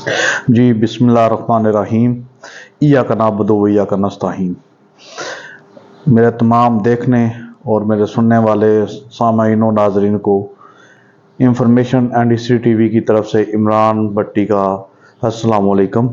जी बिस्मिल्लाहिर्रहमानिर्रहीम। इय्याका नअबुदु व इय्याका नस्तईन। मेरे तमाम देखने और मेरे सुनने वाले सामाईन और नाजरीन को इंफॉर्मेशन एंड हिस्ट्री टीवी की तरफ से इमरान भट्टी का अस्सलाम वालेकुम।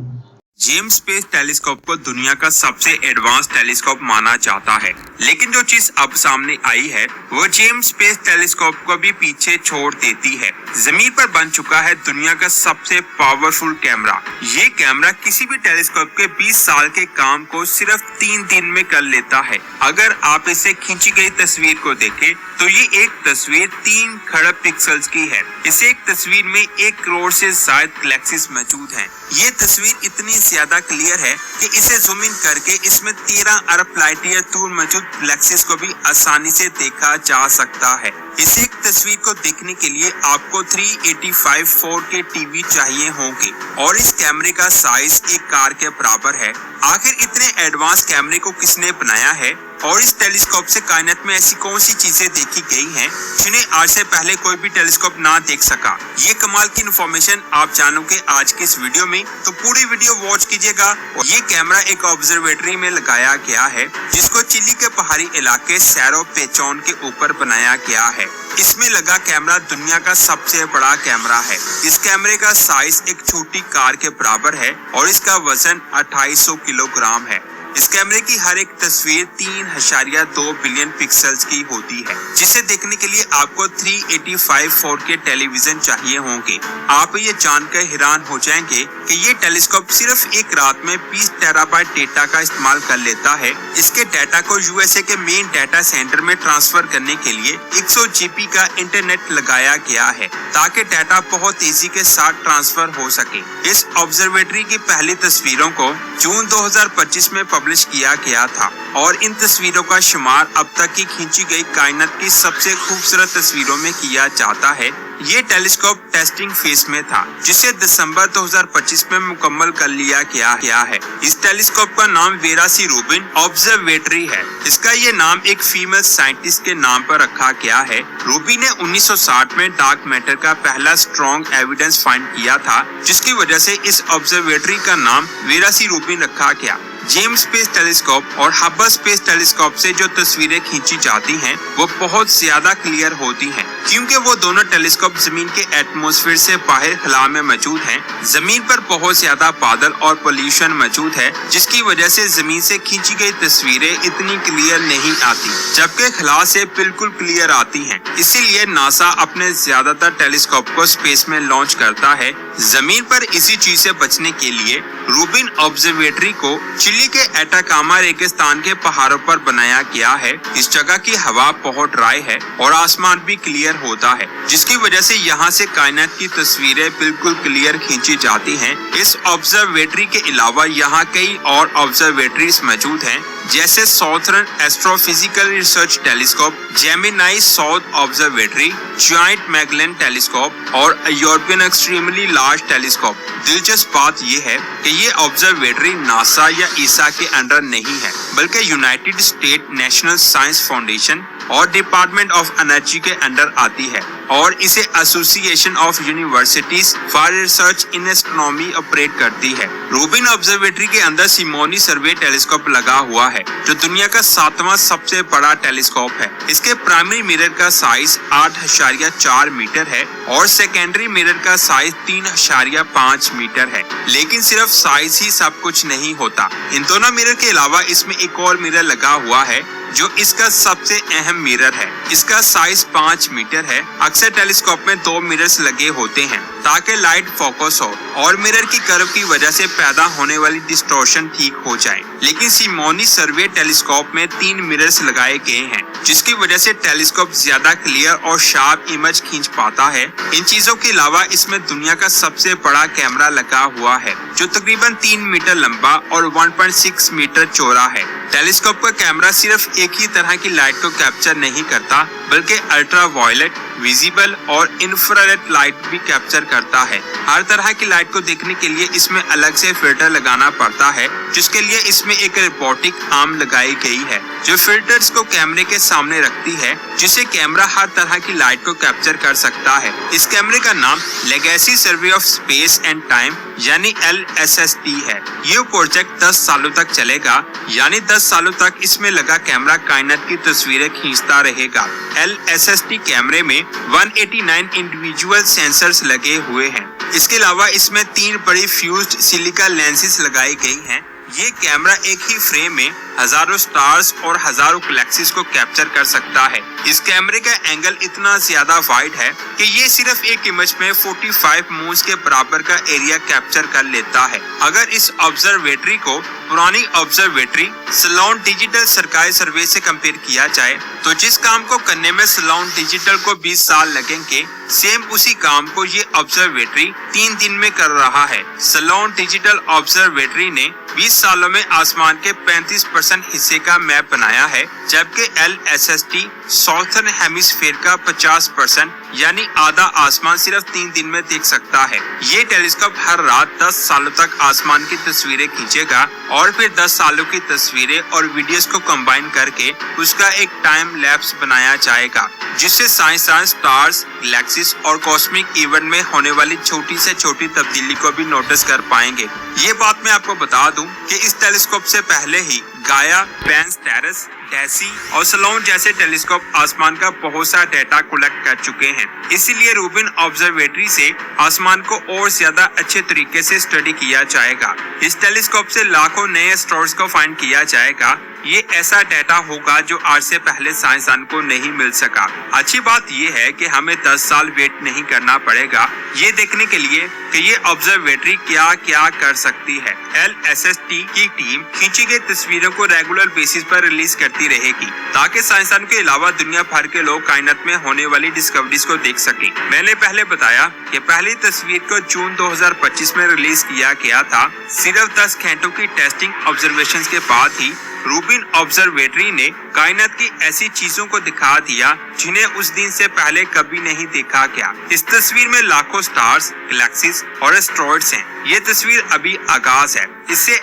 जेम्स स्पेस टेलीस्कोप को दुनिया का सबसे एडवांस टेलीस्कोप माना जाता है, लेकिन जो चीज अब सामने आई है वो जेम्स स्पेस टेलीस्कोप को भी पीछे छोड़ देती है। जमीन पर बन चुका है दुनिया का सबसे पावरफुल कैमरा। ये कैमरा किसी भी टेलीस्कोप के 20 साल के काम को सिर्फ 3 दिन में कर लेता है। अगर आप इसे खींची गई तस्वीर को देखें तो ये एक तस्वीर 3 खरब पिक्सल्स की है। इस एक तस्वीर में 1 करोड़ से ज्यादा गैलेक्सीज मौजूद हैं। ये तस्वीर इतनी ज्यादा क्लियर है कि इसे जूम इन करके इसमें 13 अरब लाइट ईयर दूर मौजूद गैलेक्सीज को भी आसानी से देखा जा सकता है। इस एक तस्वीर को देखने के लिए आपको 385 4K टीवी चाहिए होंगे और इस कैमरे का साइज एक कार के बराबर है। आखिर इतने एडवांस कैमरे को किसने बनाया है और इस टेलीस्कोप से कायनात में ऐसी कौन सी चीजें देखी गई हैं जिन्हें आज से पहले कोई भी टेलीस्कोप ना देख सका। ये कमाल की इन्फॉर्मेशन आप जानोगे आज के इस वीडियो में, तो पूरी वीडियो वॉच कीजिएगा। ये कैमरा एक ऑब्जर्वेटरी में लगाया गया है जिसको चिली के पहाड़ी इलाके सैरो पेचोन के ऊपर बनाया गया है। इसमें लगा कैमरा दुनिया का सबसे बड़ा कैमरा है। इस कैमरे का साइज एक छोटी कार के बराबर है और इसका वजन 2800 किलोग्राम है। इस कैमरे की हर एक तस्वीर 3.2 बिलियन पिक्सल्स की होती है, जिसे देखने के लिए आपको 385 4K टेलीविजन चाहिए होंगे। आप ये जानकर हैरान हो जाएंगे कि ये टेलीस्कोप सिर्फ एक रात में 20 टेराबाइट डेटा का इस्तेमाल कर लेता है। इसके डेटा को यूएसए के मेन डेटा सेंटर में ट्रांसफर करने के लिए 100 GB का इंटरनेट लगाया गया है ताकि डेटा बहुत तेजी के साथ ट्रांसफर हो सके। इस ऑब्जर्वेटरी की पहली तस्वीरों को जून 2025 में पब्लिश किया गया था और इन तस्वीरों का शुमार अब तक की खींची गई कायनात की सबसे खूबसूरत तस्वीरों में किया जाता है। ये टेलीस्कोप टेस्टिंग फेज में था जिसे दिसंबर 2025 में मुकम्मल कर लिया गया है। इस टेलीस्कोप का नाम वेरा सी रूबिन ऑब्जर्वेटरी है। इसका ये नाम एक फीमेल साइंटिस्ट के नाम पर रखा गया है। रूबी ने 1960 में डार्क मैटर का पहला स्ट्रॉन्ग एविडेंस फाइंड किया था, जिसकी वजह से इस ऑब्जर्वेटरी का नाम वेरा सी रूबिन रखा गया। जेम्स स्पेस टेलीस्कोप और हबल स्पेस टेलीस्कोप से जो तस्वीरें खींची जाती हैं वो बहुत ज्यादा क्लियर होती हैं, क्योंकि वो दोनों टेलीस्कोप जमीन के एटमॉस्फेयर से बाहर खला में मौजूद हैं। जमीन पर बहुत ज्यादा बादल और पोल्यूशन मौजूद है, जिसकी वजह से जमीन से खींची गई तस्वीरें इतनी क्लियर नहीं आती, जबकि खला से बिल्कुल क्लियर आती हैं। इसीलिए नासा अपने ज्यादातर टेलीस्कोप को स्पेस में लॉन्च करता है। जमीन पर इसी चीज से बचने के लिए रूबिन ऑब्जर्वेटरी को चिली के एटाकामा रेगिस्तान के पहाड़ों पर बनाया गया है। इस जगह की हवा बहुत ड्राई है और आसमान भी क्लियर होता है, जिसकी वजह से यहाँ से कायनात की तस्वीरें बिल्कुल क्लियर खींची जाती हैं। इस ऑब्जर्वेटरी के अलावा यहाँ कई और ऑब्जर्वेटरीज मौजूद हैं, जैसे southern astrophysical research telescope, Gemini south observatory, joint Magellan telescope और यूरोपियन एक्सट्रीमली लार्ज टेलीस्कोप। दिलचस्प बात यह है कि ये ऑब्जर्वेटरी नासा या ईसा के अंडर नहीं है, बल्कि United state national science foundation और डिपार्टमेंट ऑफ एनर्जी के अंडर आती है और इसे association of universities for research in astronomy operate करती है। रूबिन ऑब्जर्वेटरी के अंदर सिमोनी सर्वे टेलीस्कोप लगा हुआ है, जो दुनिया का 7वां सबसे बड़ा टेलीस्कोप है। इसके प्राइमरी मिरर का साइज 8.4 मीटर है और सेकेंडरी मिरर का साइज 3.5 मीटर है। लेकिन सिर्फ साइज ही सब कुछ नहीं होता। इन दोनों मिरर के अलावा इसमें एक और मिरर लगा हुआ है जो इसका सबसे अहम मिरर है। इसका साइज 5 मीटर है। अक्सर टेलीस्कोप में 2 मिरर्स लगे होते हैं ताकि लाइट फोकस हो और मिरर की कर्व की वजह से पैदा होने वाली डिस्टॉर्शन ठीक हो जाए। लेकिन सिमोनी सर्वे टेलीस्कोप में 3 मिरर्स लगाए गए हैं, जिसकी वजह से टेलीस्कोप ज्यादा क्लियर और शार्प इमेज खींच पाता है। इन चीजों के अलावा इसमें दुनिया का सबसे बड़ा कैमरा लगा हुआ है, जो तकरीबन 3 मीटर लंबा और 1.6 मीटर चौड़ा है। टेलीस्कोप का कैमरा सिर्फ एक ही तरह की लाइट को कैप्चर नहीं करता, बल्कि अल्ट्रा वायलेट, विजिबल और इंफ्रारेड लाइट भी कैप्चर करता है। हर तरह की लाइट को देखने के लिए इसमें अलग से फिल्टर लगाना पड़ता है, जिसके लिए इसमें एक रोबोटिक आर्म लगाई गई है जो फिल्टर्स को कैमरे के सामने रखती है, जिससे कैमरा हर तरह की लाइट को कैप्चर कर सकता है। इस कैमरे का नाम legacy survey of space and time यानी LSST है। ये प्रोजेक्ट 10 सालों तक चलेगा, यानी 10 सालों तक इसमें लगा कैमरा कायनात की तस्वीरें खींचता रहेगा। LSST कैमरे में 189 इंडिविजुअल सेंसर्स लगे हुए हैं। इसके अलावा इसमें 3 बड़ी फ्यूज्ड सिलिका लेंसेज लगाई गई हैं। ये कैमरा एक ही फ्रेम में हजारों स्टार्स और हजारों गैलेक्सीज को कैप्चर कर सकता है। इस कैमरे का एंगल इतना ज्यादा वाइड है कि ये सिर्फ एक इमेज में 45 मून्स के बराबर का एरिया कैप्चर कर लेता है। अगर इस ऑब्जर्वेटरी को पुरानी ऑब्जर्वेटरी सलोन डिजिटल सरकारी सर्वे से कंपेयर किया जाए तो जिस काम को करने में सलोन डिजिटल को 20 साल लगेंगे, सेम उसी काम को ये ऑब्जर्वेटरी 3 दिन में कर रहा है। सलोन डिजिटल ऑब्जर्वेटरी ने 20 सालों में आसमान के 35% हिस्से का मैप बनाया है, जबकि LSST साउथर्न हेमिस्फीयर का 50% यानी आधा आसमान सिर्फ 3 दिन में देख सकता है। ये टेलीस्कोप हर रात 10 सालों तक आसमान की तस्वीरें खींचेगा और फिर 10 सालों की तस्वीरें और वीडियोस को कंबाइन करके उसका एक टाइम लैप्स बनाया जाएगा, जिससे साइंसदान स्टार्स, गैलेक्सीज और कॉस्मिक इवेंट में होने वाली छोटी से छोटी तब्दीली को भी नोटिस कर पाएंगे। ये बात मैं आपको बता दूं कि इस टेलीस्कोप से पहले ही गाया, पेंस टेरेस, डेसी और सलोन जैसे टेलीस्कोप आसमान का बहुत सा डेटा कलेक्ट कर चुके हैं। इसीलिए रूबिन ऑब्जर्वेटरी से आसमान को और ज्यादा अच्छे तरीके से स्टडी किया जाएगा। इस टेलीस्कोप से लाखों नए स्टार्स को फाइंड किया जाएगा। ये ऐसा डेटा होगा जो आज से पहले साइंसदान को नहीं मिल सका। अच्छी बात ये है कि हमें 10 साल वेट नहीं करना पड़ेगा ये देखने के लिए कि ये ऑब्जर्वेटरी क्या क्या कर सकती है। LSST की टीम खींची गई तस्वीरों को रेगुलर बेसिस पर रिलीज करती रहेगी ताकि साइंसदान के अलावा दुनिया भर के लोग कायनात में होने वाली डिस्कवरीज को देख सके। मैंने पहले बताया कि पहली तस्वीर को जून 2025 में रिलीज किया गया था। सिर्फ 10 घंटों की टेस्टिंग ऑब्जर्वेशन के बाद ही रूबिन ऑब्जर्वेटरी ने कायनात की ऐसी चीजों को दिखा दिया जिन्हें उस दिन से पहले कभी नहीं देखा गया। इस तस्वीर में लाखों स्टार्स, गैलेक्सीज और एस्ट्रॉइड्स हैं। ये तस्वीर अभी आगाज है। इससे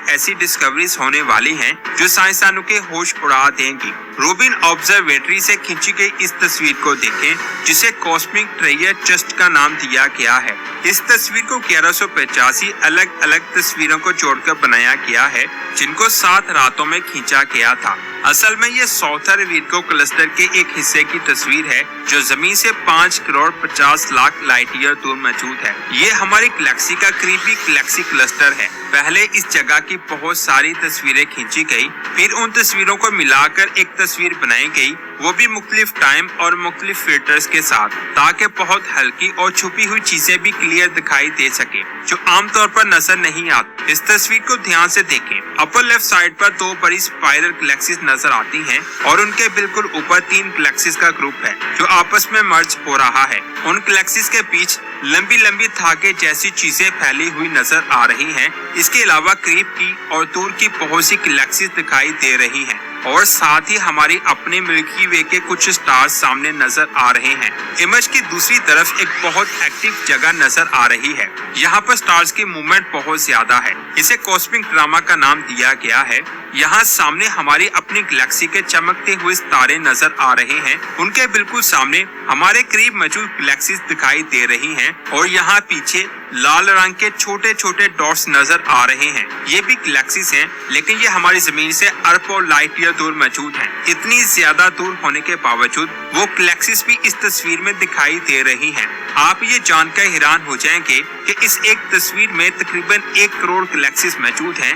ऐसी डिस्कवरीज होने वाली हैं जो साइंसदानों के होश उड़ा देंगी। रूबिन ऑब्जर्वेटरी से खींची गई इस तस्वीर को देखें, जिसे कॉस्मिक ट्रेजर चेस्ट का नाम दिया गया है। इस तस्वीर को 1185 अलग अलग तस्वीरों को जोड़कर बनाया गया है, जिनको 7 रातों में खींचा गया था। असल में ये साउथर्न विर्गो क्लस्टर के एक हिस्से की तस्वीर है जो जमीन से 5 करोड़ 50 लाख लाइट ईयर दूर मौजूद है। ये हमारी गैलेक्सी का करीबी गैलेक्सी क्लस्टर है। पहले इस जगह की बहुत सारी तस्वीरें खींची गई, फिर उन तस्वीरों को मिलाकर एक तस्वीर बनाई गई, वो भी मुख्तलिफ टाइम और मुख्तलिफ फिल्टर्स के साथ, ताकि बहुत हल्की और छुपी हुई चीजें भी क्लियर दिखाई दे सके जो आमतौर पर नजर नहीं आती। इस तस्वीर को ध्यान से देखें। अपर लेफ्ट साइड पर 2 बड़ी स्पाइरल गैलेक्सीज नजर आती हैं और उनके बिल्कुल ऊपर 3 गैलेक्सीज का ग्रुप है जो आपस में मर्ज हो रहा है। उन गैलेक्सीज के बीच लंबी लंबी धागे जैसी चीजें फैली हुई नजर आ रही हैं। इसके अलावा करीब की और दूर की बहुत सी गैलेक्सीज दिखाई दे रही हैं और साथ ही हमारी अपने मिल्की वे के कुछ स्टार्स सामने नजर आ रहे हैं। इमेज की दूसरी तरफ एक बहुत एक्टिव जगह नजर आ रही है। यहाँ पर स्टार्स की मूवमेंट बहुत ज्यादा है। इसे कॉस्मिक ड्रामा का नाम दिया गया है। यहाँ सामने हमारी अपनी गैलेक्सी के चमकते हुए तारे नजर आ रहे हैं। उनके बिल्कुल सामने हमारे करीब मौजूद गैलेक्सीज दिखाई दे रही हैं और यहाँ पीछे लाल रंग के छोटे छोटे डॉट्स नजर आ रहे हैं। ये भी गैलेक्सीज हैं, लेकिन ये हमारी जमीन से अरबों लाइट ईयर दूर मौजूद हैं। इतनी ज्यादा दूर होने के बावजूद वो गैलेक्सीज भी इस तस्वीर में दिखाई दे रही हैं। आप ये जानकर हैरान हो जाएंगे कि इस एक तस्वीर में तकरीबन 1 करोड़ गैलेक्सीज मौजूद हैं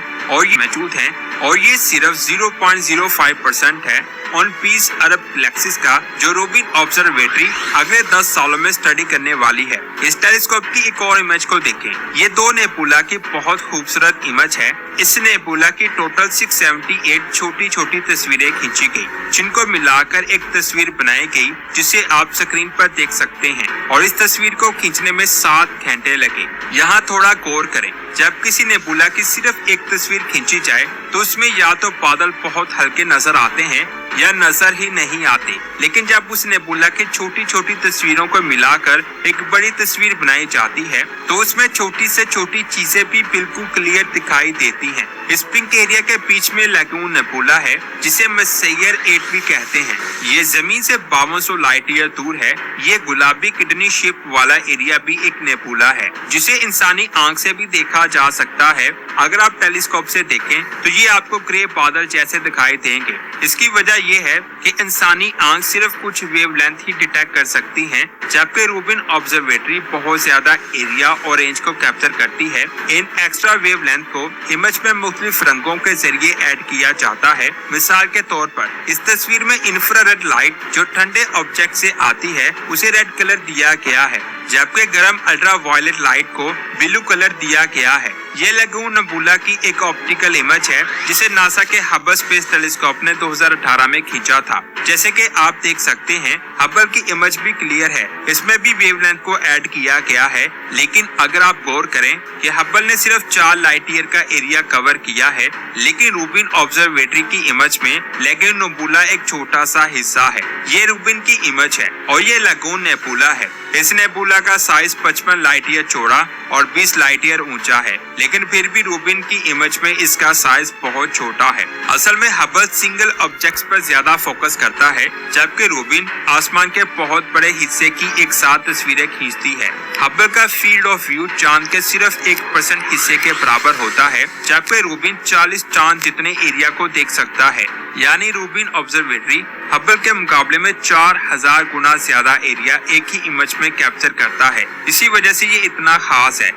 और ये सिर्फ 0.05% है उन 20 अरब गैलेक्सीज का जो रूबिन ऑब्जर्वेटरी अगले 10 सालों में स्टडी करने वाली है। इस टेलीस्कोप की एक और इमेज को देखें। ये 2 नेबुला की बहुत खूबसूरत इमेज है। इस नेबुला की टोटल 678 छोटी छोटी तस्वीरें खींची गई, जिनको मिलाकर एक तस्वीर बनाई गई जिसे आप स्क्रीन पर देख सकते हैं। और इस तस्वीर को खींचने में 7 घंटे लगे। यहाँ थोड़ा गौर करें, जब किसी नेबुला की सिर्फ एक तस्वीर खींची जाए तो उसमें या तो बादल बहुत हल्के नजर आते हैं या नजर ही नहीं आते, लेकिन जब उस नेबुला की छोटी छोटी तस्वीरों को मिलाकर एक बड़ी तस्वीर बनाई जाती है तो उसमें छोटी से छोटी चीजें भी बिल्कुल क्लियर दिखाई देती हैं। इस पिंक एरिया के बीच में लैगून नेबुला है जिसे मेस्सेयर 8 भी कहते हैं। ये जमीन से 5200 लाइट ईयर दूर है। ये गुलाबी किडनी शेप वाला एरिया भी एक नेबुला है जिसे इंसानी आंख से भी देखा जा सकता है। अगर आप टेलीस्कोप से देखें तो ये आपको ग्रे बादल जैसे दिखाई देंगे। इसकी वजह ये है कि इंसानी आंख सिर्फ कुछ वेवलेंथ ही डिटेक्ट कर सकती है, जबकि रूबिन ऑब्जर्वेटरी बहुत ज्यादा एरिया और रेंज को कैप्चर करती है। इन एक्स्ट्रा वेवलेंथ को इमेज में मुख्तलिफ रंगों के जरिए ऐड किया जाता है। मिसाल के तौर पर इस तस्वीर में इंफ्रारेड लाइट जो ठंडे ऑब्जेक्ट से आती है उसे रेड कलर दिया गया है, जबकि गर्म अल्ट्रा वायलेट लाइट को ब्लू कलर दिया गया है। ये लैगून नेबुला की एक ऑप्टिकल इमेज है जिसे नासा के हबल स्पेस टेलीस्कोप ने 2018 में खींचा था। जैसे कि आप देख सकते हैं हबल की इमेज भी क्लियर है, इसमें भी वेवलेंथ को ऐड किया गया है। लेकिन अगर आप गौर करें कि हबल ने सिर्फ 4 लाइट ईयर का एरिया कवर किया है, लेकिन रूबिन ऑब्जर्वेटरी की इमेज में लैगून नेबुला एक छोटा सा हिस्सा है। ये रूबिन की इमेज है और ये लैगून नेबुला है। इस नेबुला का साइज 55 लाइट ईयर चौड़ा और 20 लाइट ईयर ऊंचा है, लेकिन फिर भी रूबिन की इमेज में इसका साइज बहुत छोटा है। असल में हबल सिंगल ऑब्जेक्ट्स पर ज्यादा फोकस करता है, जबकि रूबिन आसमान के बहुत बड़े हिस्से की एक साथ तस्वीरें खींचती है। हबल का फील्ड ऑफ व्यू चांद के सिर्फ 1% हिस्से के बराबर होता है, जबकि रूबिन 40 चांद जितने एरिया को देख सकता है। यानी रूबिन ऑब्जर्वेटरी हबल के मुकाबले में 4000 गुना ज्यादा एरिया एक ही इमेज में कैप्चर करता है। इसी वजह से ये इतना खास है।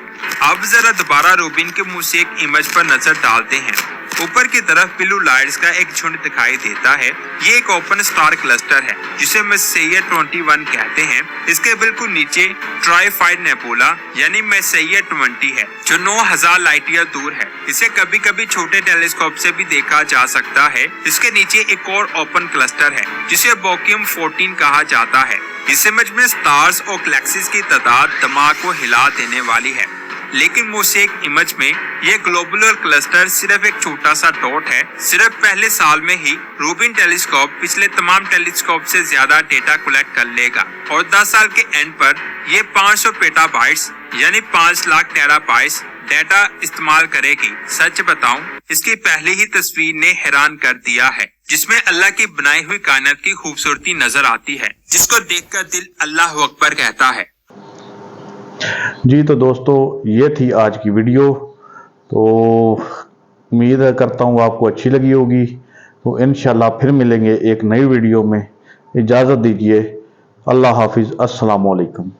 अब जरा दोबारा रूबिन के मुंह से एक इमेज पर नजर डालते हैं। ऊपर की तरफ ब्लू लाइट्स का एक झुंड दिखाई देता है। ये एक ओपन स्टार क्लस्टर है जिसे मेस्सेयर 21 कहते हैं। इसके बिल्कुल नीचे ट्राइफाइड नेबुला यानी मेस्सेयर 20 है जो 9000 लाइट ईयर दूर है। इसे कभी कभी छोटे टेलीस्कोप से भी देखा जा सकता है। इसके नीचे एक और ओपन क्लस्टर है जिसे बोकियम 14 कहा जाता है। इस इमेज में स्टार्स और गैलेक्सीज की तादाद दिमाग को हिला देने वाली है, लेकिन मोसेक इमेज में ये ग्लोबुलर क्लस्टर सिर्फ एक छोटा सा डॉट है। सिर्फ पहले साल में ही रूबिन टेलीस्कोप पिछले तमाम टेलीस्कोप से ज्यादा डेटा कलेक्ट कर लेगा और 10 साल के एंड पर ये 500 पेटाबाइट्स यानी 5 लाख टेराबाइट्स डेटा इस्तेमाल करेगी। सच बताऊं, इसकी पहली ही तस्वीर ने हैरान कर दिया है, जिसमें अल्लाह की बनाई हुई कायनात की खूबसूरती नजर आती है, जिसको देखकर दिल अल्लाह अकबर कहता है। जी तो दोस्तों, ये थी आज की वीडियो। तो उम्मीद करता हूँ आपको अच्छी लगी होगी। तो इंशाल्लाह फिर मिलेंगे एक नई वीडियो में। इजाज़त दीजिए। अल्लाह हाफिज़। अस्सलाम वालेकुम।